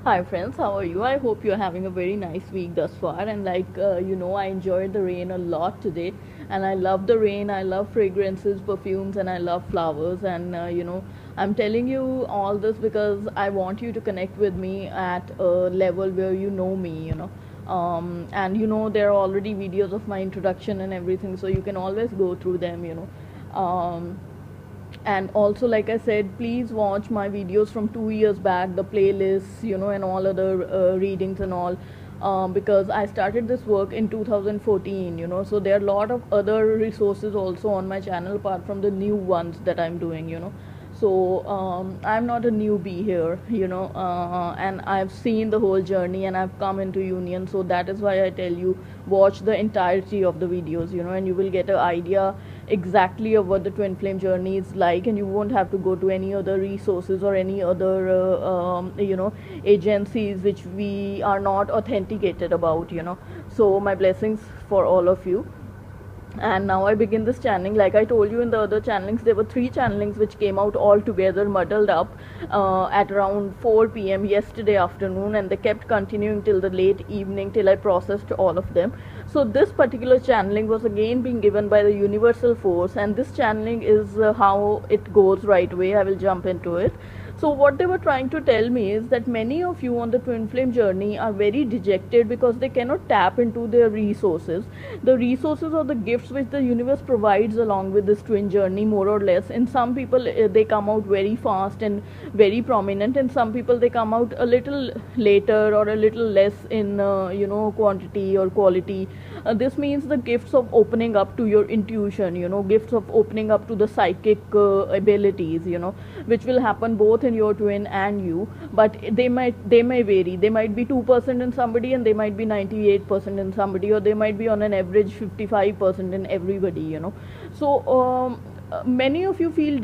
Hi friends, how are you? I hope you're having a very nice week thus far. And I enjoyed the rain a lot today. And I love the rain. I love fragrances, perfumes, and I love flowers. And I'm telling you all this because I want you to connect with me at a level where you know me. And there are already videos of my introduction and everything, so you can always go through them. And also, like I said, please watch my videos from 2 years back, the playlists, and all other readings and all, because I started this work in 2014, so there are a lot of other resources also on my channel apart from the new ones that I'm doing. So I'm not a newbie here, and I've seen the whole journey and I've come into union. So that is why I tell you, watch the entirety of the videos, and you will get an idea exactly of what the twin flame journey is like, and you won't have to go to any other resources or any other agencies which we are not authenticated about. So my blessings for all of you. And now I begin this channeling. Like I told you in the other channelings, there were 3 channelings which came out all together, muddled up at around 4 p.m. yesterday afternoon, and they kept continuing till the late evening till I processed all of them. So this particular channeling was again being given by the universal force, and this channeling is how it goes right away. I will jump into it. So what they were trying to tell me is that many of you on the twin flame journey are very dejected because they cannot tap into their resources, the resources or the gifts which the universe provides along with this twin journey, more or less. In some people they come out very fast and very prominent, and some people they come out a little later or a little less in quantity or quality. This means the gifts of opening up to your intuition, gifts of opening up to the psychic abilities, which will happen both in your twin and you. But they may vary. They might be 2% in somebody and they might be 98% in somebody, or they might be on an average 55% in everybody. So many of you feel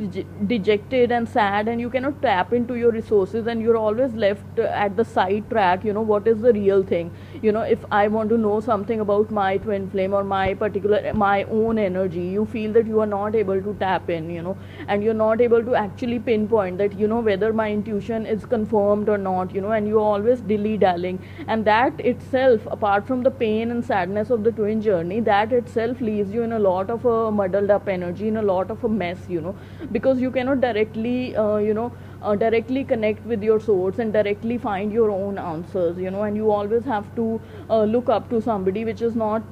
dejected and sad, and you cannot tap into your resources, and you're always left at the side track. What is the real thing? If I want to know something about my twin flame or my own energy, you feel that you are not able to tap in, and you're not able to actually pinpoint that, whether my intuition is confirmed or not, and you're always dilly-dallying. And that itself, apart from the pain and sadness of the twin journey, that itself leaves you in a lot of muddled up energy, in a lot of a mess, because you cannot directly directly connect with your source and directly find your own answers, and you always have to look up to somebody, which is not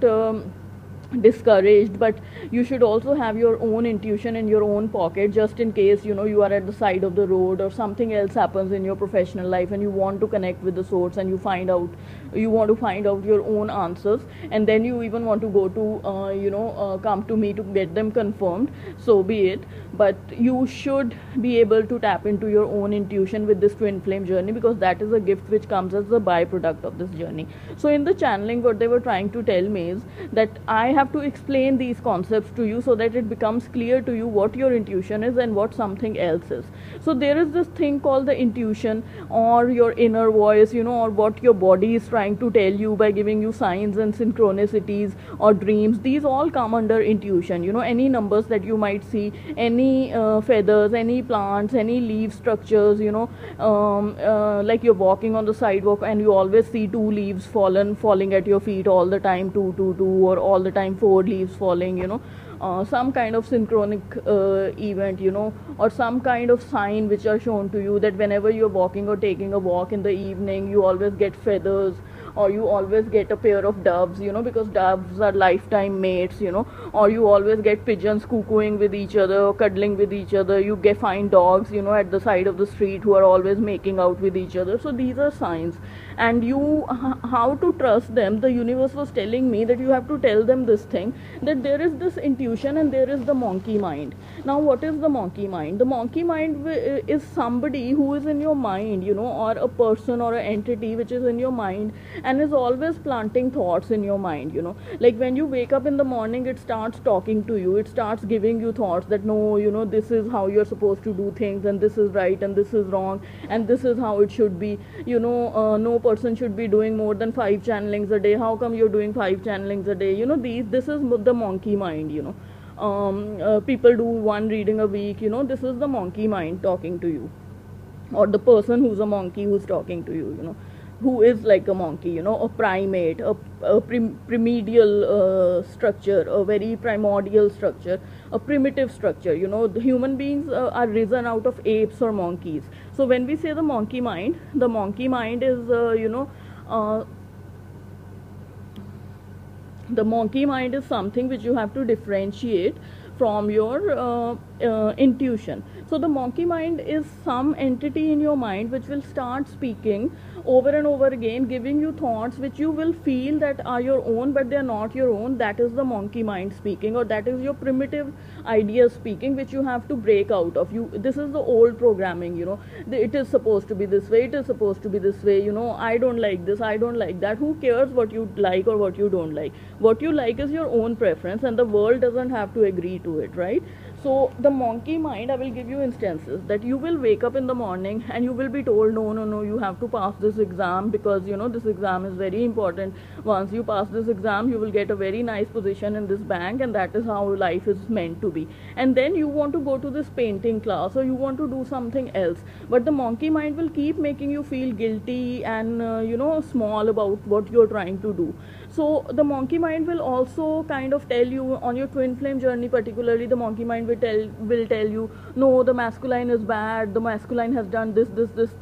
discouraged, but you should also have your own intuition in your own pocket, just in case you are at the side of the road or something else happens in your professional life and you want to connect with the source, and you want to find out your own answers, and then you even want to go to come to me to get them confirmed. So be it, but you should be able to tap into your own intuition with this twin flame journey, because that is a gift which comes as a byproduct of this journey. So in the channeling, what they were trying to tell me is that I have to explain these concepts to you so that it becomes clear to you what your intuition is and what something else is. So there is this thing called the intuition, or your inner voice, or what your body is trying to tell you by giving you signs and synchronicities or dreams. These all come under intuition. Any numbers that you might see, any feathers, any plants, any leaf structures, like you're walking on the sidewalk and you always see 2 leaves falling at your feet all the time, 2 2 2, or all the time 4 leaves falling, some kind of synchronic event, or some kind of sign which are shown to you, that whenever you're walking or taking a walk in the evening, you always get feathers, or you always get a pair of doves, because doves are lifetime mates, or you always get pigeons cuckooing with each other or cuddling with each other. You find dogs, at the side of the street who are always making out with each other. So these are signs, and how to trust them. The universe was telling me that you have to tell them this thing, that there is this intuition and there is the monkey mind. Now what is the monkey mind? The monkey mind is somebody who is in your mind, or a person or an entity which is in your mind and is always planting thoughts in your mind. Like when you wake up in the morning, it starts talking to you, it starts giving you thoughts that no, this is how you're supposed to do things, and this is right and this is wrong, and this is how it should be. No person should be doing more than 5 channelings a day. How come you're doing 5 channelings a day? This is the monkey mind. People do 1 reading a week. This is the monkey mind talking to you. or the person who's a monkey who's talking to you, who is like a monkey, a primate, a primordial structure, a very primordial structure, a primitive structure. The human beings are risen out of apes or monkeys. So when we say the monkey mind is the monkey mind is something which you have to differentiate from your intuition. So the monkey mind is some entity in your mind which will start speaking over and over again, giving you thoughts which you will feel that are your own, but they are not your own. That is the monkey mind speaking, or that is your primitive ideas speaking, which you have to break out of. This is the old programming. It is supposed to be this way, it is supposed to be this way. I don't like this, I don't like that. Who cares what you like or what you don't like? What you like is your own preference, and the world doesn't have to agree to it, right? So the monkey mind, I will give you instances that you will wake up in the morning and you will be told, no, you have to pass this exam, because this exam is very important. Once you pass this exam, you will get a very nice position in this bank, and that is how life is meant to be. And then you want to go to this painting class, or you want to do something else, but the monkey mind will keep making you feel guilty and small about what you're trying to do. So the monkey mind will also kind of tell you on your twin flame journey, particularly the monkey mind will tell you, no, the masculine is bad, the masculine has done this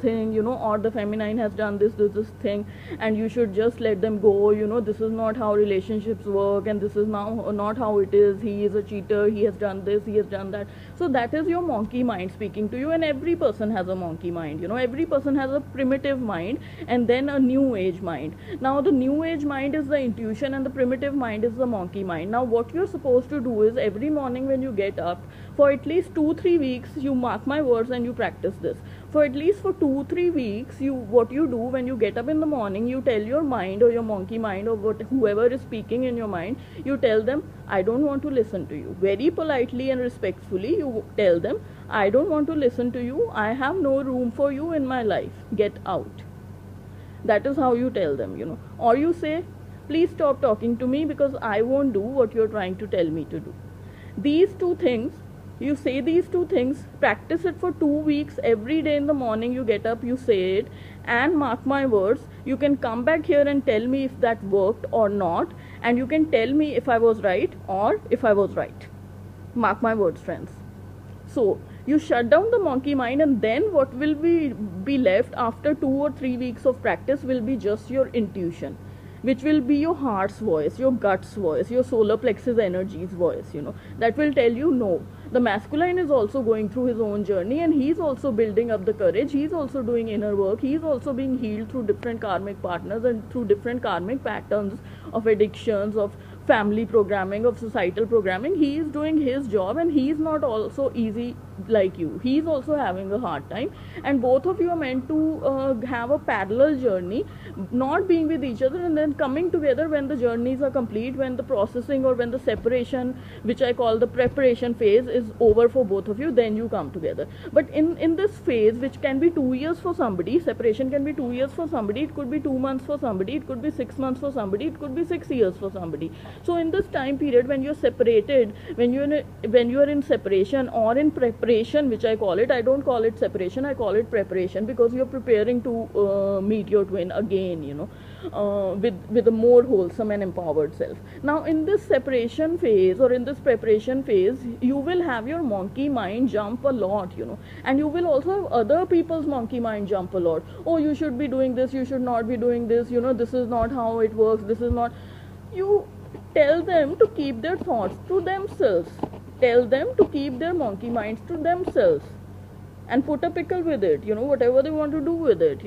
thing, or the feminine has done this thing, and you should just let them go. This is not how relationships work, and this is now not how it is. He is a cheater, he has done this, he has done that. So that is your monkey mind speaking to you, and every person has a monkey mind. Every person has a primitive mind and then a new age mind. Now the new age mind is the intuition, and the primitive mind is the monkey mind. Now what you're supposed to do is every morning when you get up, for at least 2-3 weeks, you mark my words, and you practice this. For at least for 2-3 weeks, what you do when you get up in the morning, you tell your mind or your monkey mind or whoever is speaking in your mind, you tell them, I don't want to listen to you. Very politely and respectfully, you tell them, I don't want to listen to you. I have no room for you in my life. Get out. That is how you tell them, Or you say, please stop talking to me because I won't do what you're trying to tell me to do. These two things, you say these two things, practice it for 2 weeks. Every day in the morning you get up, you say it, and mark my words, you can come back here and tell me if that worked or not, and you can tell me if I was right or if I was right. Mark my words, friends. So you shut down the monkey mind, and then what will be left after 2 or 3 weeks of practice will be just your intuition, which will be your heart's voice, your gut's voice, your solar plexus energy's voice, that will tell you, no, the masculine is also going through his own journey, and he's also building up the courage, he's also doing inner work, he's also being healed through different karmic partners and through different karmic patterns of addictions, of family programming, of societal programming. He is doing his job, and he is not also easy like you. He is also having a hard time, and both of you are meant to have a parallel journey, not being with each other and then coming together when the journeys are complete, when the processing or when the separation, which I call the preparation phase, is over for both of you. Then you come together. But in this phase, which can be 2 years for somebody, separation can be 2 years for somebody, it could be 2 months for somebody, it could be 6 months for somebody, it could be 6 years for somebody. So in this time period, when you're separated, when you are in separation or in preparation, which I call it, I don't call it separation, I call it preparation, because you're preparing to meet your twin again, with a more wholesome and empowered self. Now in this separation phase or in this preparation phase, you will have your monkey mind jump a lot, and you will also have other people's monkey mind jump a lot. Oh, you should be doing this, you should not be doing this, this is not how it works, this is not. You tell them to keep their thoughts to themselves. Tell them to keep their monkey minds to themselves and put a pickle with it, whatever they want to do with it,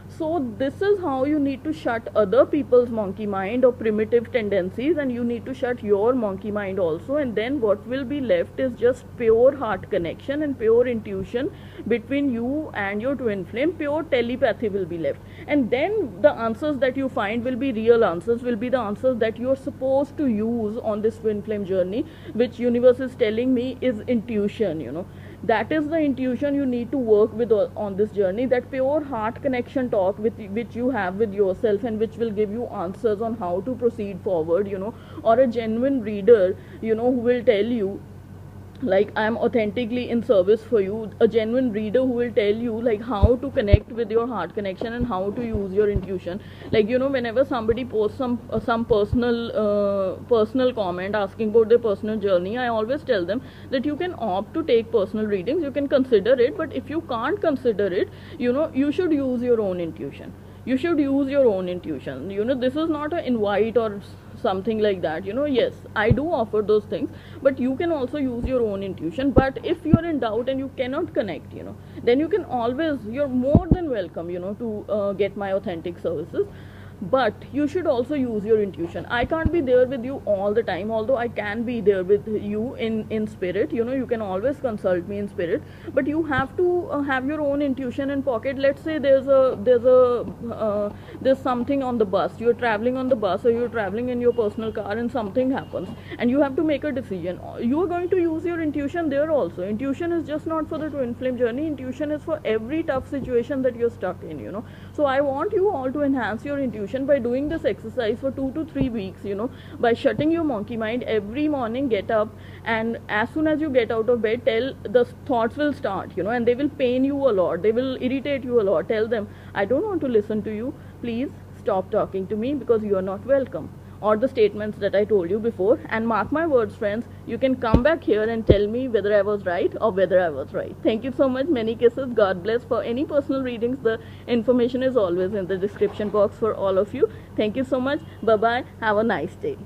So this is how you need to shut other people's monkey mind or primitive tendencies, and you need to shut your monkey mind also. And then what will be left is just pure heart connection and pure intuition between you and your twin flame. Pure telepathy will be left, and then the answers that you find will be real answers, will be the answers that you are supposed to use on this twin flame journey, which universe is telling me is intuition. That is the intuition you need to work with on this journey, that pure heart connection talk which you have with yourself, and which will give you answers on how to proceed forward, or a genuine reader, who will tell you like I'm authentically in service for you, a genuine reader who will tell you like how to connect with your heart connection and how to use your intuition. Like, you know, whenever somebody posts some personal comment asking about their personal journey, I always tell them that you can opt to take personal readings, you can consider it, but if you can't consider it, you know, you should use your own intuition. You should use your own intuition. You know, this is not an invite or something like that. You know, yes, I do offer those things, but you can also use your own intuition. But if you're in doubt and you cannot connect, you know, then you can always, you're more than welcome, you know, to get my authentic services. But you should also use your intuition. I can't be there with you all the time, although I can be there with you in spirit. You know, you can always consult me in spirit, but you have to have your own intuition in pocket. Let's say there's something on the bus, you're traveling on the bus, or you're traveling in your personal car and something happens and you have to make a decision. You are going to use your intuition there also. Intuition is just not for the twin flame journey, intuition is for every tough situation that you're stuck in, you know. So I want you all to enhance your intuition by doing this exercise for 2 to 3 weeks, you know, by shutting your monkey mind. Every morning get up, and as soon as you get out of bed, tell the thoughts will start, you know, and they will pain you a lot, they will irritate you a lot. Tell them, I don't want to listen to you, please stop talking to me because you are not welcome, or the statements that I told you before. And mark my words, friends, you can come back here and tell me whether I was right or whether I was right. Thank you so much. Many kisses. God bless. For any personal readings, the information is always in the description box for all of you. Thank you so much. Bye bye. Have a nice day.